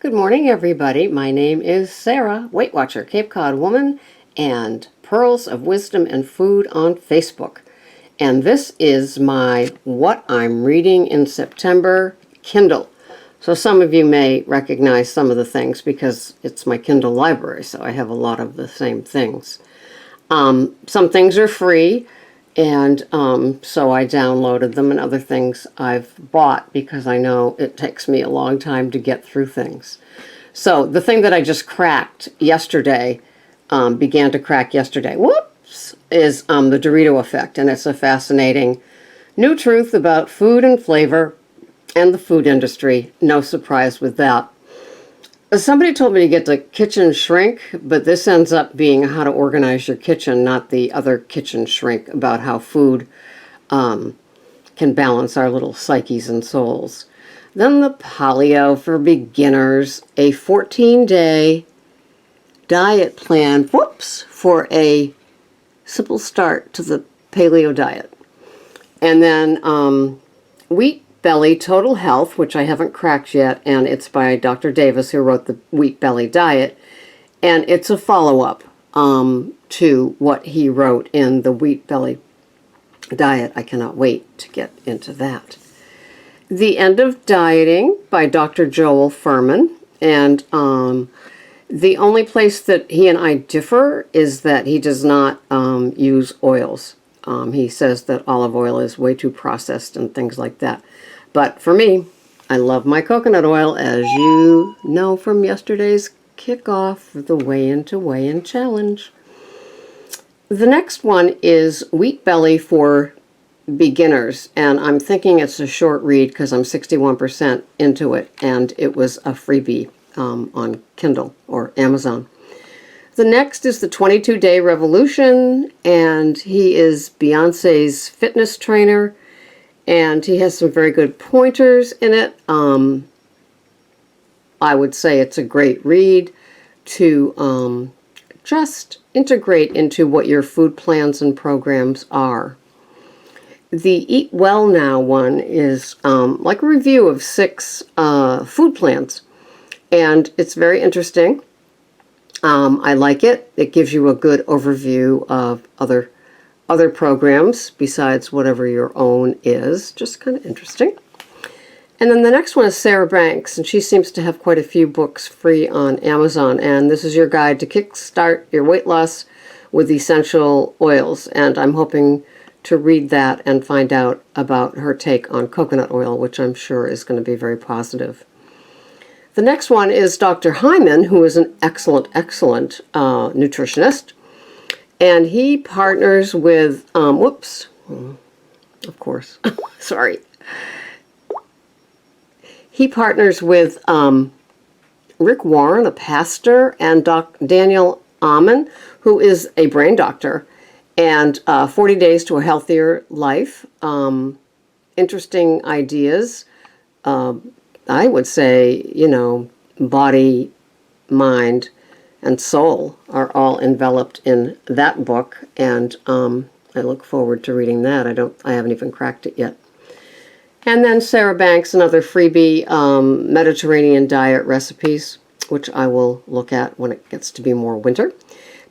Good morning, everybody. My name is Sarah, Weight Watcher, Cape Cod Woman, and Pearls of Wisdom and Food on Facebook. And this is my What I'm Reading in September Kindle. So some of you may recognize some of the things because it's my Kindle library, so I have a lot of the same things. Some things are free, and so I downloaded them, and other things I've bought because I know it takes me a long time to get through things. So the thing that I just cracked yesterday, began to crack yesterday, whoops, is the Dorito effect, and it's a fascinating new truth about food and flavor and the food industry. No surprise with that. Somebody told me to get the kitchen shrink, but this ends up being how to organize your kitchen, not the other kitchen shrink about how food can balance our little psyches and souls. Then the paleo for beginners, a 14-day diet plan, for a simple start to the paleo diet. And then wheat belly total health, which I haven't cracked yet, and it's by Dr. Davis, who wrote the wheat belly diet, and it's a follow-up to what he wrote in the wheat belly diet. I cannot wait to get into that. The End of Dieting by Dr. Joel Fuhrman, and the only place that he and I differ is that he does not use oils. He says that olive oil is way too processed and things like that. But for me, I love my coconut oil, as you know from yesterday's kickoff for the Weigh-In Challenge. The next one is Wheat Belly for beginners, and I'm thinking it's a short read because I'm 61% into it, and it was a freebie on Kindle or Amazon. The next is the 22-Day Revolution, and he is Beyonce's fitness trainer, and he has some very good pointers in it. I would say it's a great read to just integrate into what your food plans and programs are. The Eat Well Now one is like a review of 6 food plans, and it's very interesting. I like it. It gives you a good overview of other programs besides whatever your own is. Just kind of interesting. And then the next one is Sarah Banks, and she seems to have quite a few books free on Amazon, and this is your guide to kickstart your weight loss with essential oils, and I'm hoping to read that and find out about her take on coconut oil, which I'm sure is going to be very positive. The next one is Dr. Hyman, who is an excellent nutritionist, and he partners with, sorry. He partners with Rick Warren, a pastor, and Daniel Amen, who is a brain doctor, and 40 Days to a Healthier Life. Interesting ideas. I would say, body, mind, and soul are all enveloped in that book, and I look forward to reading that. I haven't even cracked it yet. And then Sarah Banks, another freebie, Mediterranean diet recipes, which I will look at when it gets to be more winter.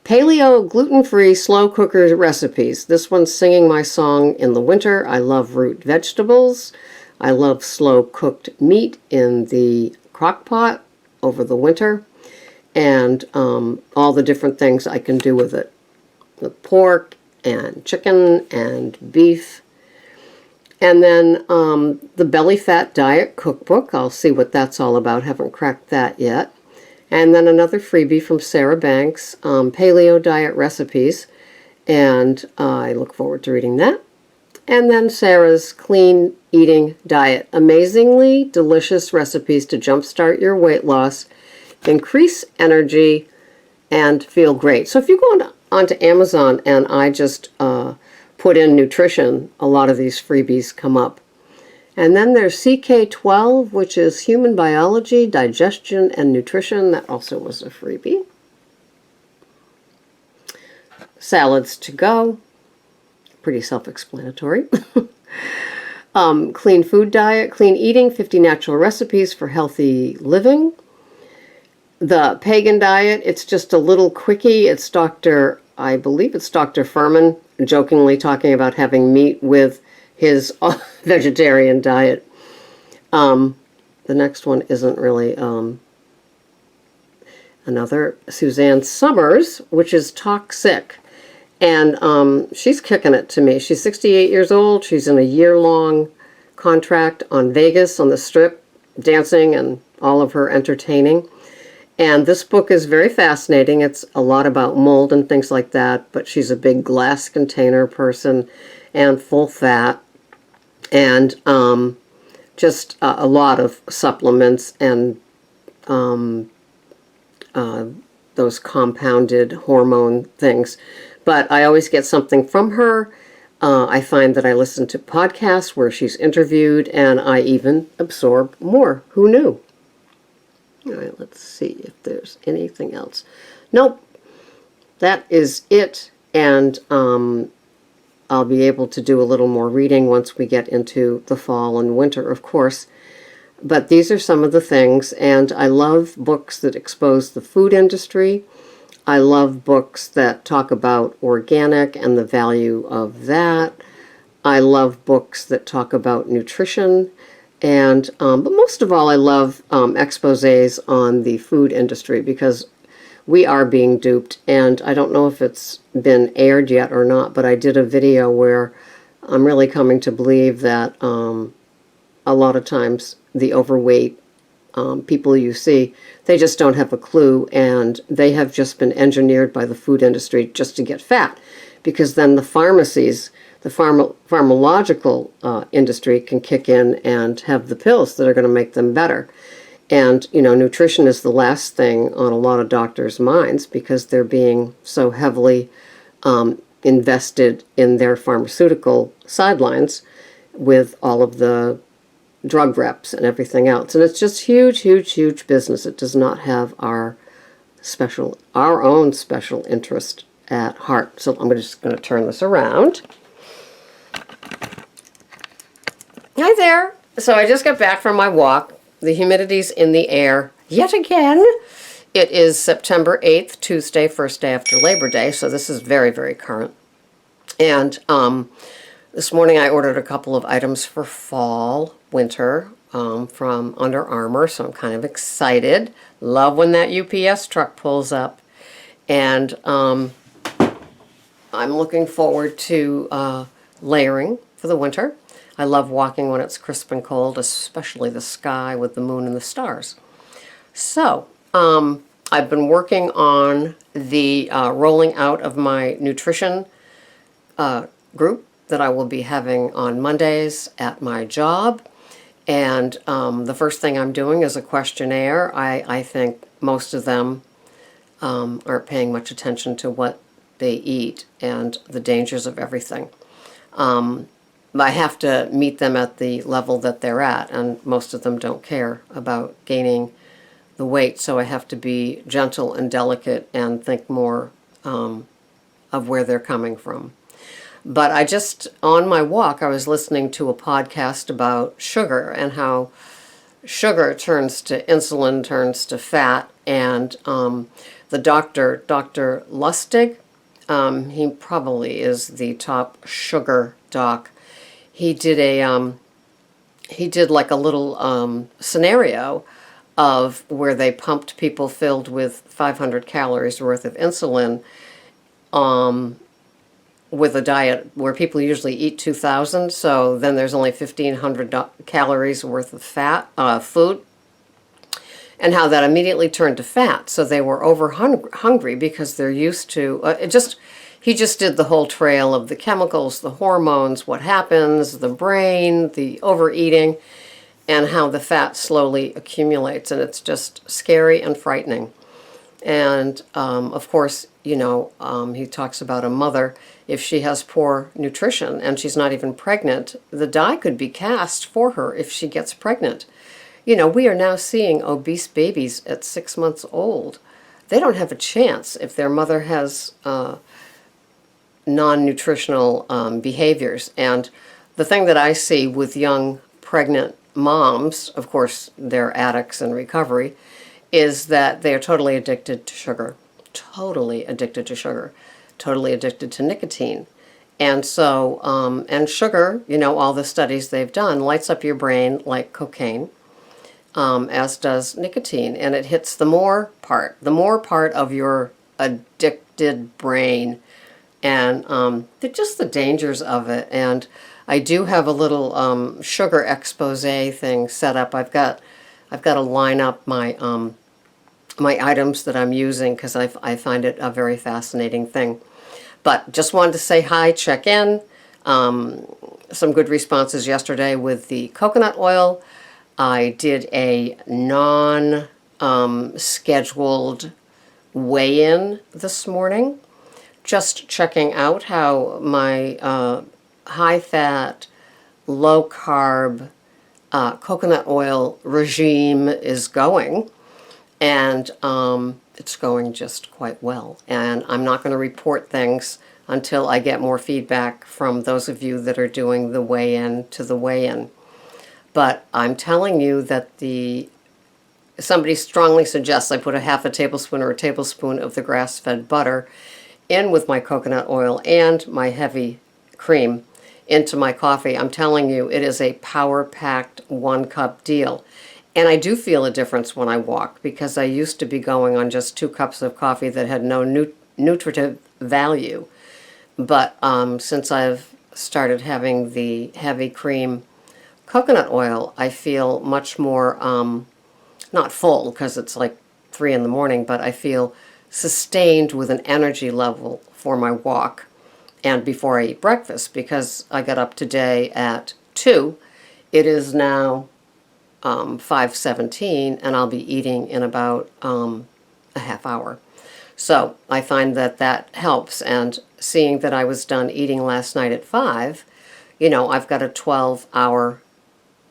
Paleo gluten-free slow cooker recipes. This one's singing my song in the winter. I love root vegetables. I love slow cooked meat in the crock pot over the winter, and all the different things I can do with it. With pork and chicken and beef. And then the Belly Fat Diet Cookbook. I'll see what that's all about. Haven't cracked that yet. And then another freebie from Sarah Banks, Paleo Diet Recipes. And I look forward to reading that. And then Sarah's Clean Eating Diet. Amazingly delicious recipes to jumpstart your weight loss, increase energy, and feel great. So if you go onto Amazon and I just put in nutrition, a lot of these freebies come up. And then there's CK12, which is Human Biology, Digestion, and Nutrition. That also was a freebie. Salads to Go. Pretty self-explanatory. Clean Food Diet, Clean Eating, 50 Natural Recipes for Healthy Living. the pagan diet, it's just a little quickie. I believe it's Dr. Furman jokingly talking about having meat with his vegetarian diet. The next one isn't really another Suzanne Summers, which is Toxic. And she's kicking it to me. She's 68 years old. She's in a year-long contract on Vegas, on the Strip, dancing and all of her entertaining. And this book is very fascinating. It's a lot about mold and things like that, but she's a big glass container person and full fat. And just a lot of supplements and those compounded hormone things. But I always get something from her. I find that I listen to podcasts where she's interviewed, and I even absorb more. Who knew? All right, let's see if there's anything else. Nope. That is it. And I'll be able to do a little more reading once we get into the fall and winter, of course. But these are some of the things, and I love books that expose the food industry. I love books that talk about organic and the value of that. I love books that talk about nutrition. And but most of all, I love exposés on the food industry, because we are being duped. And I don't know if it's been aired yet or not, but I did a video where I'm really coming to believe that a lot of times the overweight people you see, they just don't have a clue, and they have just been engineered by the food industry just to get fat, because then the pharmacies, the pharmacological industry can kick in and have the pills that are going to make them better. And, you know, nutrition is the last thing on a lot of doctors' minds, because they're being so heavily invested in their pharmaceutical sidelines with all of the drug reps and everything else. And it's just huge, huge, huge business. It does not have our own special interest at heart. So I'm just going to turn this around. Hi there. So I just got back from my walk. The humidity's in the air yet again. It is September 8th, Tuesday, first day after Labor Day. So this is very, very current. And this morning I ordered a couple of items for fall, winter, from Under Armour, so I'm kind of excited. Love when that UPS truck pulls up. And I'm looking forward to layering for the winter. I love walking when it's crisp and cold, especially the sky with the moon and the stars. So I've been working on the rolling out of my nutrition group that I will be having on Mondays at my job. And the first thing I'm doing is a questionnaire. I think most of them aren't paying much attention to what they eat and the dangers of everything. I have to meet them at the level that they're at, and most of them don't care about gaining the weight, so I have to be gentle and delicate and think more of where they're coming from. But on my walk, I was listening to a podcast about sugar and how sugar turns to insulin, turns to fat. And the Dr. Lustig, he probably is the top sugar doc. He did like a little scenario of where they pumped people filled with 500 calories worth of insulin with a diet where people usually eat 2,000, so then there's only 1,500 calories worth of fat food, and how that immediately turned to fat. So they were hungry because they're used to he just did the whole trail of the chemicals, the hormones, what happens, the brain, the overeating, and how the fat slowly accumulates, and it's just scary and frightening. And of course, you know, he talks about a mother, if she has poor nutrition and she's not even pregnant, the die could be cast for her if she gets pregnant. You know, we are now seeing obese babies at 6 months old. They don't have a chance if their mother has non-nutritional behaviors. And the thing that I see with young pregnant moms, of course, they're addicts in recovery, is that they are totally addicted to sugar. Totally addicted to sugar. Totally addicted to nicotine. And so, and sugar, you know, all the studies they've done, lights up your brain like cocaine, as does nicotine. And it hits the more part of your addicted brain. And just the dangers of it. And I do have a little sugar expose thing set up. I've got to line up my my items that I'm using because I find it a very fascinating thing. But just wanted to say hi, check in. Some good responses yesterday with the coconut oil. I did a non-scheduled weigh-in this morning, just checking out how my high-fat, low-carb coconut oil regime is going. And it's going just quite well. And I'm not going to report things until I get more feedback from those of you that are doing the weigh-in to the weigh-in. But I'm telling you that somebody strongly suggests I put a half a tablespoon or a tablespoon of the grass-fed butter in with my coconut oil and my heavy cream into my coffee. I'm telling you, it is a power-packed 1-cup deal. And I do feel a difference when I walk, because I used to be going on just 2 cups of coffee that had no nutritive value. But since I've started having the heavy cream coconut oil, I feel much more, not full because it's like 3 in the morning, but I feel sustained with an energy level for my walk and before I eat breakfast, because I got up today at 2. It is now 5:17, and I'll be eating in about a half hour. So I find that that helps, and seeing that I was done eating last night at 5, you know, I've got a 12-hour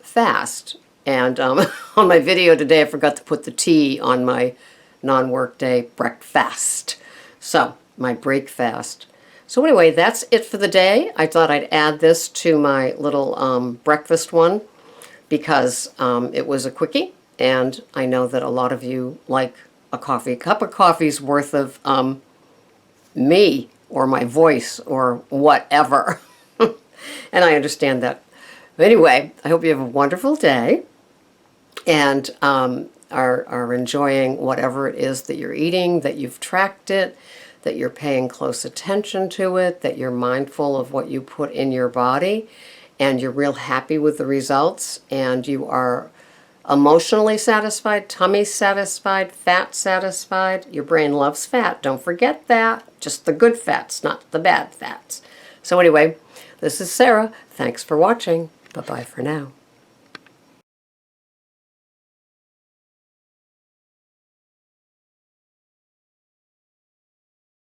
fast. And on my video today, I forgot to put the T on my non-work day breakfast. So my break fast. So anyway, that's it for the day. I thought I'd add this to my little breakfast one, because it was a quickie, and I know that a lot of you like a coffee. A cup of coffee's worth of me or my voice or whatever. And I understand that. But anyway, I hope you have a wonderful day and are enjoying whatever it is that you're eating, that you've tracked it, that you're paying close attention to it, that you're mindful of what you put in your body, and you're real happy with the results, and you are emotionally satisfied, tummy satisfied, fat satisfied. Your brain loves fat. Don't forget that. Just the good fats, not the bad fats. So anyway, this is Sarah. Thanks for watching. Bye-bye for now.